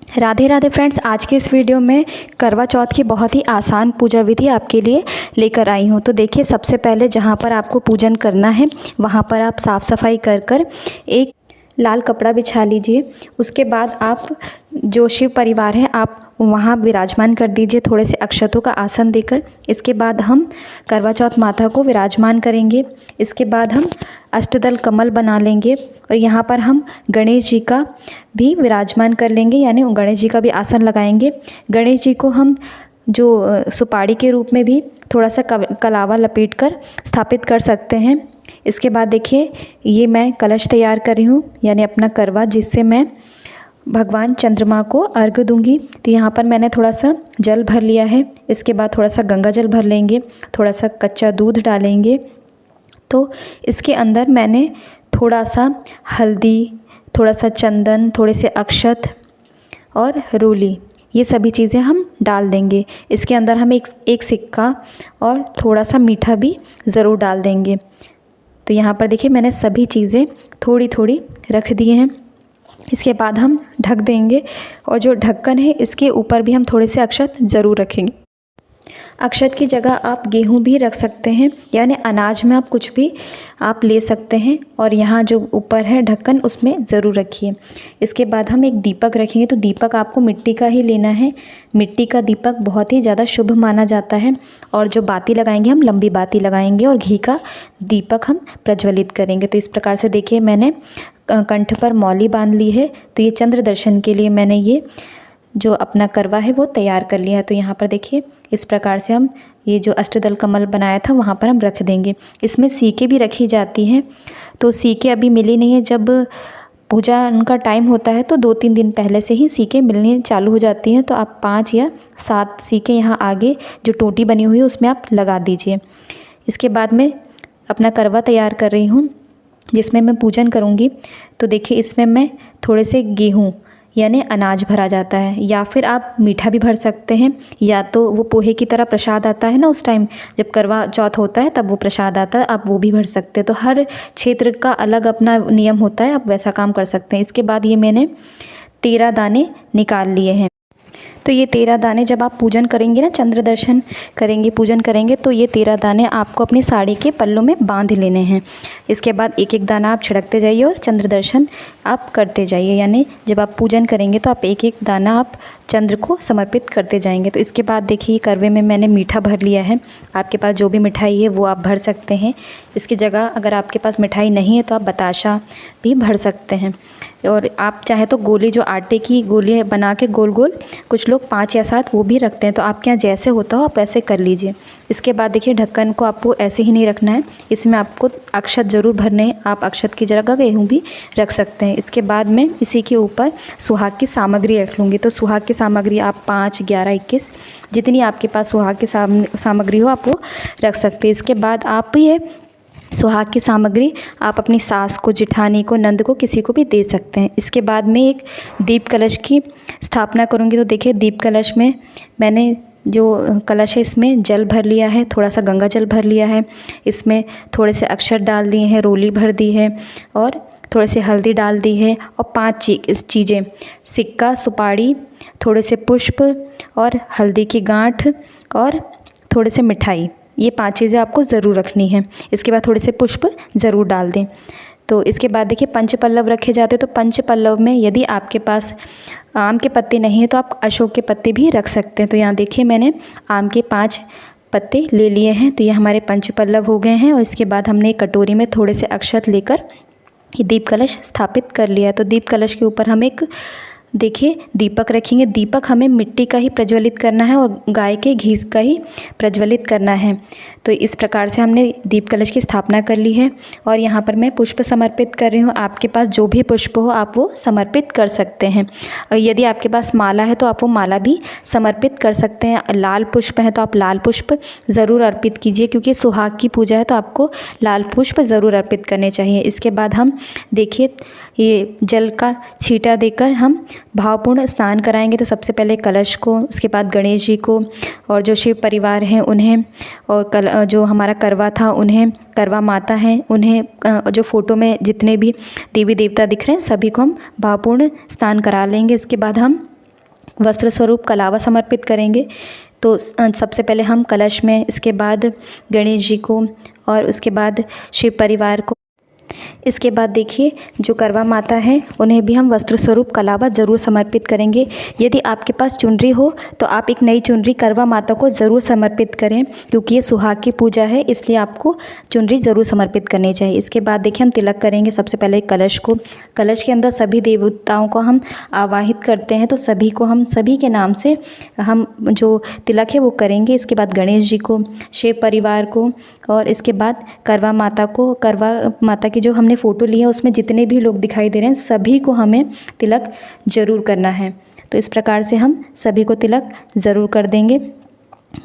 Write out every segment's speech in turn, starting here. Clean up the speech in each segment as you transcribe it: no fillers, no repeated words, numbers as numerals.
Radhe Radhe friends, आज के इस वीडियो में करवा चौथ की बहुत ही आसान पूजा विधि आपके लिए लेकर आई हूँ। तो देखिए, सबसे पहले जहाँ पर आपको पूजन करना है वहाँ पर आप साफ़ सफाई कर एक लाल कपड़ा बिछा लीजिए। उसके बाद आप जो शिव परिवार है आप वहाँ विराजमान कर दीजिए थोड़े से अक्षतों का आसन देकर। इसके बाद हम करवा चौथ माता को विराजमान करेंगे। इसके बाद हम अष्टदल कमल बना लेंगे और यहाँ पर हम गणेश जी का भी विराजमान कर लेंगे, यानी गणेश जी का भी आसन लगाएंगे। गणेश जी को हम जो सुपारी के रूप में भी थोड़ा सा कलावा लपेट कर स्थापित कर सकते हैं। इसके बाद देखिए, ये मैं कलश तैयार कर रही हूँ, यानी अपना करवा, जिससे मैं भगवान चंद्रमा को अर्घ दूंगी। तो यहाँ पर मैंने थोड़ा सा जल भर लिया है। इसके बाद थोड़ा सा गंगा जल भर लेंगे, थोड़ा सा कच्चा दूध डालेंगे। तो इसके अंदर मैंने थोड़ा सा हल्दी, थोड़ा सा चंदन, थोड़े से अक्षत और रोली, ये सभी चीज़ें हम डाल देंगे। इसके अंदर हम एक सिक्का और थोड़ा सा मीठा भी ज़रूर डाल देंगे। तो यहाँ पर देखिए, मैंने सभी चीज़ें थोड़ी थोड़ी रख दी हैं। इसके बाद हम ढक देंगे और जो ढक्कन है इसके ऊपर भी हम थोड़े से अक्षत ज़रूर रखेंगे। अक्षत की जगह आप गेहूं भी रख सकते हैं, यानी अनाज में आप कुछ भी आप ले सकते हैं। और यहाँ जो ऊपर है ढक्कन, उसमें ज़रूर रखिए। इसके बाद हम एक दीपक रखेंगे। तो दीपक आपको मिट्टी का ही लेना है। मिट्टी का दीपक बहुत ही ज़्यादा शुभ माना जाता है। और जो बाती लगाएंगे, हम लंबी बाती लगाएंगे और घी का दीपक हम प्रज्वलित करेंगे। तो इस प्रकार से देखिए, मैंने कंठ पर मौली बांध ली है। तो ये चंद्र दर्शन के लिए मैंने ये जो अपना करवा है वो तैयार कर लिया है। तो यहाँ पर देखिए, इस प्रकार से हम ये जो अष्टदल कमल बनाया था वहाँ पर हम रख देंगे। इसमें सीके भी रखी जाती हैं। तो सीके अभी मिली नहीं है। जब पूजा उनका टाइम होता है तो 2-3 दिन पहले से ही सीके मिलनी चालू हो जाती हैं। तो आप 5 या 7 सीके यहाँ आगे जो टोटी बनी हुई है उसमें आप लगा दीजिए। इसके बाद मैं अपना करवा तैयार कर रही हूँ, जिसमें मैं पूजन करूँगी। तो देखिए, इसमें मैं थोड़े से गेहूँ यानी अनाज भरा जाता है, या फिर आप मीठा भी भर सकते हैं, या तो वो पोहे की तरह प्रसाद आता है ना, उस टाइम जब करवा चौथ होता है तब वो प्रसाद आता है, आप वो भी भर सकते हैं। तो हर क्षेत्र का अलग अपना नियम होता है, आप वैसा काम कर सकते हैं। इसके बाद ये मैंने 13 दाने निकाल लिए हैं। तो ये 13 दाने जब आप पूजन करेंगे ना, चंद्र दर्शन करेंगे, पूजन करेंगे, तो ये 13 दाने आपको अपनी साड़ी के पल्लों में बांध लेने हैं। इसके बाद एक एक दाना आप छिड़कते जाइए और चंद्र दर्शन आप करते जाइए, यानी जब आप पूजन करेंगे तो आप एक एक दाना आप चंद्र को समर्पित करते जाएंगे। तो इसके बाद देखिए, करवे में मैंने मीठा भर लिया है। आपके पास जो भी मिठाई है वो आप भर सकते हैं। इसकी जगह अगर आपके पास मिठाई नहीं है तो आप बताशा भी भर सकते हैं। और आप चाहे तो गोली, जो आटे की गोली बना के गोल गोल, कुछ लोग 5 या 7 वो भी रखते हैं। तो आपके यहाँ जैसे होता हो आप ऐसे कर लीजिए। इसके बाद देखिए, ढक्कन को आपको ऐसे ही नहीं रखना है, इसमें आपको अक्षत ज़रूर भरने हैं। आप अक्षत की जगह गेहूँ भी रख सकते हैं। इसके बाद मैं इसी के ऊपर सुहाग की सामग्री रख लूँगी। तो सुहाग की सामग्री आप 5, 11, 21 जितनी आपके पास सुहाग की सामग्री हो आप वो रख सकते हैं। इसके बाद आप ये सुहाग की सामग्री आप अपनी सास को, जिठानी को, नंद को, किसी को भी दे सकते हैं। इसके बाद मैं एक दीप कलश की स्थापना करूँगी। तो देखिए, दीप कलश में मैंने जो कलश है इसमें जल भर लिया है, थोड़ा सा गंगा जल भर लिया है। इसमें थोड़े से अक्षर डाल दिए हैं, रोली भर दी है और थोड़े से हल्दी डाल दी है। और 5 चीज़ें, सिक्का, सुपारी, थोड़े से पुष्प और हल्दी की गांठ और थोड़े से मिठाई, ये 5 चीज़ें आपको ज़रूर रखनी है। इसके बाद थोड़े से पुष्प ज़रूर डाल दें। तो इसके बाद देखिए, पंचपल्लव रखे जाते हैं। तो पंचपल्लव में यदि आपके पास आम के पत्ते नहीं है तो आप अशोक के पत्ते भी रख सकते हैं। तो यहाँ देखिए, मैंने आम के 5 पत्ते ले लिए हैं। तो ये हमारे पंचपल्लव हो गए हैं। और इसके बाद हमने एक कटोरी में थोड़े से अक्षत लेकर ये दीप कलश स्थापित कर लिया। तो दीप कलश के ऊपर हम एक देखिए दीपक रखेंगे। दीपक हमें मिट्टी का ही प्रज्वलित करना है और गाय के घी का ही प्रज्वलित करना है। तो इस प्रकार से हमने दीप कलश की स्थापना कर ली है। और यहाँ पर मैं पुष्प समर्पित कर रही हूँ। आपके पास जो भी पुष्प हो आप वो समर्पित कर सकते हैं। और यदि आपके पास माला है तो आप वो माला भी समर्पित कर सकते हैं। लाल पुष्प है तो आप लाल पुष्प ज़रूर अर्पित कीजिए, क्योंकि सुहाग की पूजा है तो आपको लाल पुष्प ज़रूर अर्पित करने चाहिए। इसके बाद हम देखिए, ये जल का छींटा देकर हम भावपूर्ण स्नान कराएंगे। तो सबसे पहले कलश को, उसके बाद गणेश जी को, और जो शिव परिवार हैं उन्हें, और जो हमारा करवा था उन्हें, करवा माता हैं उन्हें, जो फ़ोटो में जितने भी देवी देवता दिख रहे हैं सभी को हम भावपूर्ण स्नान करा लेंगे। इसके बाद हम वस्त्र स्वरूप कलावा समर्पित करेंगे। तो सबसे पहले हम कलश में, इसके बाद गणेश जी को और उसके बाद शिव परिवार को, इसके बाद देखिए जो करवा माता है उन्हें भी हम वस्त्र स्वरूप कलावा ज़रूर समर्पित करेंगे। यदि आपके पास चुनरी हो तो आप एक नई चुनरी करवा माता को ज़रूर समर्पित करें, क्योंकि ये सुहाग की पूजा है, इसलिए आपको चुनरी ज़रूर समर्पित करनी चाहिए। इसके बाद देखिए हम तिलक करेंगे। सबसे पहले कलश को, कलश के अंदर सभी देवताओं को हम आवाहित करते हैं, तो सभी को हम सभी के नाम से हम जो तिलक है वो करेंगे। इसके बाद गणेश जी को, शिव परिवार को और इसके बाद करवा माता को। करवा माता की जो हमने फ़ोटो ली है उसमें जितने भी लोग दिखाई दे रहे हैं सभी को हमें तिलक ज़रूर करना है। तो इस प्रकार से हम सभी को तिलक ज़रूर कर देंगे।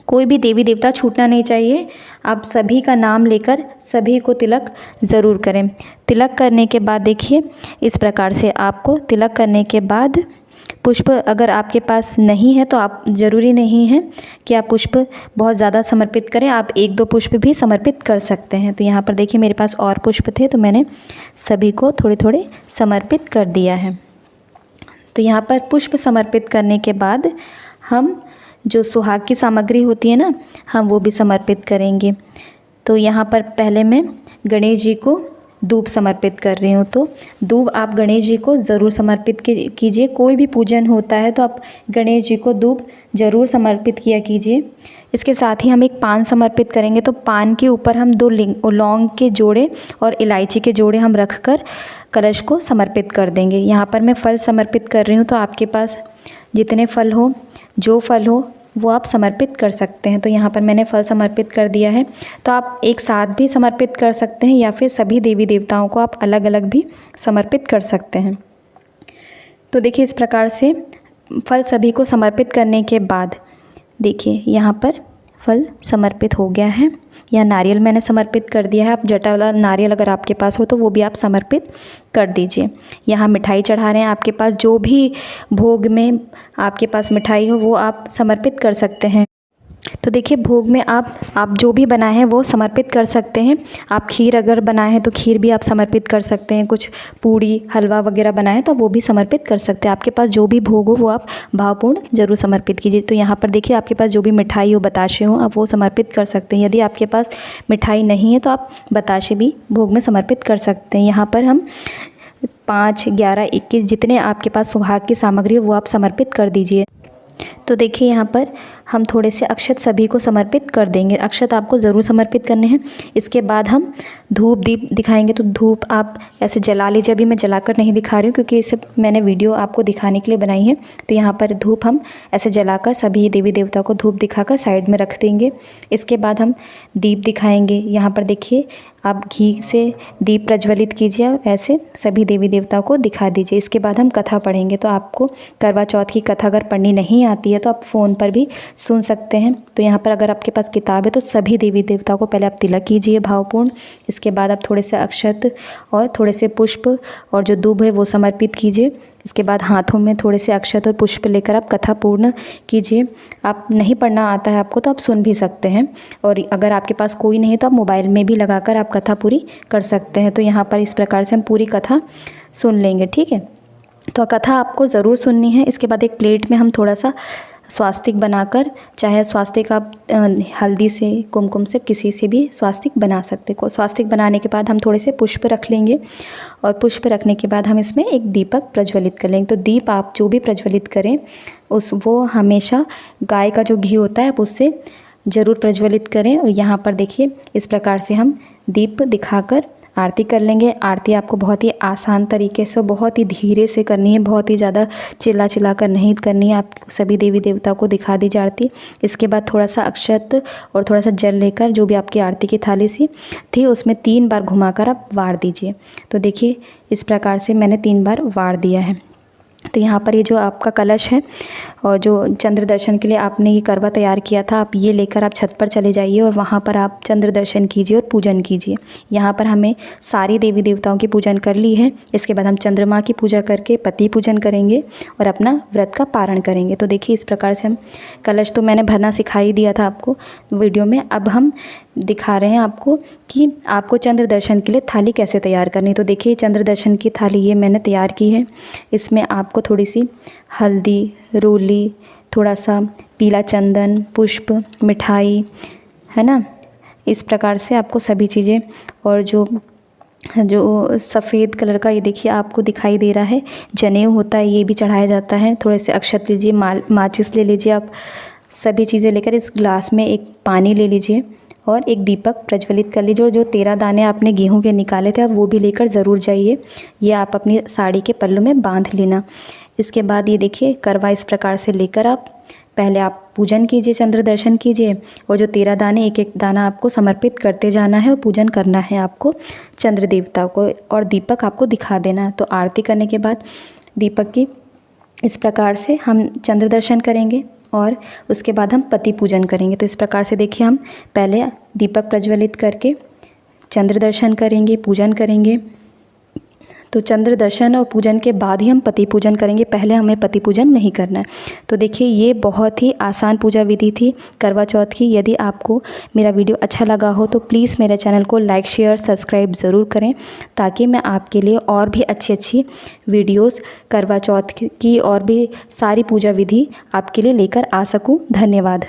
कोई भी देवी देवता छूटना नहीं चाहिए। आप सभी का नाम लेकर सभी को तिलक ज़रूर करें। तिलक करने के बाद देखिए इस प्रकार से आपको तिलक करने के बाद पुष्प अगर आपके पास नहीं है तो आप ज़रूरी नहीं है कि आप पुष्प बहुत ज़्यादा समर्पित करें, आप 1-2 पुष्प भी समर्पित कर सकते हैं। तो यहाँ पर देखिए मेरे पास और पुष्प थे तो मैंने सभी को थोड़े थोड़े समर्पित कर दिया है। तो यहाँ पर पुष्प समर्पित करने के बाद हम जो सुहाग की सामग्री होती है ना, हम वो भी समर्पित करेंगे। तो यहाँ पर पहले मैं गणेश जी को दूब समर्पित कर रही हूँ। तो दूब आप गणेश जी को ज़रूर समर्पित कीजिए। कोई भी पूजन होता है तो आप गणेश जी को दूब ज़रूर समर्पित किया कीजिए। इसके साथ ही हम एक पान समर्पित करेंगे। तो पान के ऊपर हम 2 लौंग के जोड़े और इलायची के जोड़े हम रख कर कलश को समर्पित कर देंगे। यहाँ पर मैं फल समर्पित कर रही हूँ, तो आपके पास जितने फल हो, जो फल हो वो आप समर्पित कर सकते हैं। तो यहाँ पर मैंने फल समर्पित कर दिया है। तो आप एक साथ भी समर्पित कर सकते हैं या फिर सभी देवी देवताओं को आप अलग अलग भी समर्पित कर सकते हैं। तो देखिए इस प्रकार से फल सभी को समर्पित करने के बाद देखिए यहाँ पर फल समर्पित हो गया है। या नारियल मैंने समर्पित कर दिया है। आप जटा वाला नारियल अगर आपके पास हो तो वो भी आप समर्पित कर दीजिए। यहाँ मिठाई चढ़ा रहे हैं, आपके पास जो भी भोग में आपके पास मिठाई हो वो आप समर्पित कर सकते हैं। तो देखिए भोग में आप जो भी बनाए हैं वो समर्पित कर सकते हैं। आप खीर अगर बनाए हैं तो खीर भी आप समर्पित कर सकते हैं। कुछ पूड़ी हलवा वगैरह बनाए तो वो भी समर्पित कर सकते हैं। आपके पास जो भी भोग हो वो आप भावपूर्ण ज़रूर समर्पित कीजिए। तो यहाँ पर देखिए आपके पास जो भी मिठाई हो, बताशे हो, आप वो समर्पित कर सकते हैं। यदि आपके पास मिठाई नहीं है तो आप बताशे भी भोग में समर्पित कर सकते हैं। यहाँ पर हम 5, 11, 21 जितने आपके पास सुहाग की सामग्री हो वो आप समर्पित कर दीजिए। तो देखिए यहाँ पर हम थोड़े से अक्षत सभी को समर्पित कर देंगे। अक्षत आपको ज़रूर समर्पित करने हैं। इसके बाद हम धूप दीप दिखाएंगे। तो धूप आप ऐसे जला लीजिए। अभी मैं जलाकर नहीं दिखा रही हूँ क्योंकि इसे मैंने वीडियो आपको दिखाने के लिए बनाई है। तो यहाँ पर धूप हम ऐसे जलाकर सभी देवी देवता को धूप दिखाकर साइड में रख देंगे। इसके बाद हम दीप दिखाएंगे। यहाँ पर देखिए आप घी से दीप प्रज्वलित कीजिए और ऐसे सभी देवी देवताओं को दिखा दीजिए। इसके बाद हम कथा पढ़ेंगे। तो आपको करवा चौथ की कथा अगर पढ़नी नहीं आती है तो आप फ़ोन पर भी सुन सकते हैं। तो यहाँ पर अगर आपके पास किताब है तो सभी देवी देवताओं को पहले आप तिलक कीजिए भावपूर्ण। इसके बाद आप थोड़े से अक्षत और थोड़े से पुष्प और जो दूब है वो समर्पित कीजिए। इसके बाद हाथों में थोड़े से अक्षत और पुष्प लेकर आप कथा पूर्ण कीजिए। आप नहीं पढ़ना आता है आपको तो आप सुन भी सकते हैं, और अगर आपके पास कोई नहीं तो आप मोबाइल में भी लगाकर आप कथा पूरी कर सकते हैं। तो यहाँ पर इस प्रकार से हम पूरी कथा सुन लेंगे, ठीक है। तो कथा आपको ज़रूर सुननी है। इसके बाद एक प्लेट में हम थोड़ा सा स्वास्तिक बनाकर, चाहे स्वास्तिक आप हल्दी से, कुमकुम से, किसी से भी स्वास्तिक बना सकते हो। स्वास्तिक बनाने के बाद हम थोड़े से पुष्प रख लेंगे और पुष्प रखने के बाद हम इसमें एक दीपक प्रज्वलित कर लेंगे। तो दीप आप जो भी प्रज्वलित करें वो हमेशा गाय का जो घी होता है आप उससे ज़रूर प्रज्वलित करें। और यहाँ पर देखिए इस प्रकार से हम दीप दिखाकर आरती कर लेंगे। आरती आपको बहुत ही आसान तरीके से, बहुत ही धीरे से करनी है, बहुत ही ज़्यादा चिल्ला कर नहीं करनी है। आप सभी देवी देवताओं को दिखा दीजिए आरती। इसके बाद थोड़ा सा अक्षत और थोड़ा सा जल लेकर जो भी आपकी आरती की थाली सी थी उसमें 3 बार घुमाकर आप वार दीजिए। तो देखिए इस प्रकार से मैंने 3 बार वार दिया है। तो यहाँ पर ये जो आपका कलश है और जो चंद्र दर्शन के लिए आपने ये करवा तैयार किया था, आप ये लेकर आप छत पर चले जाइए और वहाँ पर आप चंद्र दर्शन कीजिए और पूजन कीजिए। यहाँ पर हमें सारी देवी देवताओं की पूजन कर ली है। इसके बाद हम चंद्रमा की पूजा करके पति पूजन करेंगे और अपना व्रत का पारण करेंगे। तो देखिए इस प्रकार से हम कलश तो मैंने भरना सिखा ही दिया था आपको वीडियो में। अब हम दिखा रहे हैं आपको कि आपको चंद्र दर्शन के लिए थाली कैसे तैयार करनी। तो देखिए चंद्र दर्शन की थाली ये मैंने तैयार की है। इसमें आपको थोड़ी सी हल्दी, रोली, थोड़ा सा पीला चंदन, पुष्प, मिठाई, है ना, इस प्रकार से आपको सभी चीज़ें, और जो सफ़ेद कलर का ये देखिए आपको दिखाई दे रहा है जनेऊ होता है, ये भी चढ़ाया जाता है। थोड़े से अक्षत लीजिए, माचिस ले लीजिए आप। सभी चीज़ें लेकर इस ग्लास में एक पानी ले लीजिए और एक दीपक प्रज्वलित कर लीजिए। और जो 13 दाने आपने गेहूं के निकाले थे आप वो भी लेकर ज़रूर जाइए। ये आप अपनी साड़ी के पल्लू में बांध लेना। इसके बाद ये देखिए करवा इस प्रकार से लेकर आप पहले आप पूजन कीजिए, चंद्र दर्शन कीजिए, और जो 13 दाने एक एक दाना आपको समर्पित करते जाना है और पूजन करना है आपको चंद्र देवता को, और दीपक आपको दिखा देना। तो आरती करने के बाद दीपक की इस प्रकार से हम चंद्र दर्शन करेंगे और उसके बाद हम पति पूजन करेंगे। तो इस प्रकार से देखिए हम पहले दीपक प्रज्वलित करके चंद्र दर्शन करेंगे, पूजन करेंगे। तो चंद्र दर्शन और पूजन के बाद ही हम पति पूजन करेंगे, पहले हमें पति पूजन नहीं करना है। तो देखिए ये बहुत ही आसान पूजा विधि थी करवा चौथ की। यदि आपको मेरा वीडियो अच्छा लगा हो तो प्लीज़ मेरे चैनल को लाइक, शेयर, सब्सक्राइब ज़रूर करें, ताकि मैं आपके लिए और भी अच्छी अच्छी वीडियोज़ करवा चौथ की और भी सारी पूजा विधि आपके लिए लेकर आ सकूँ। धन्यवाद।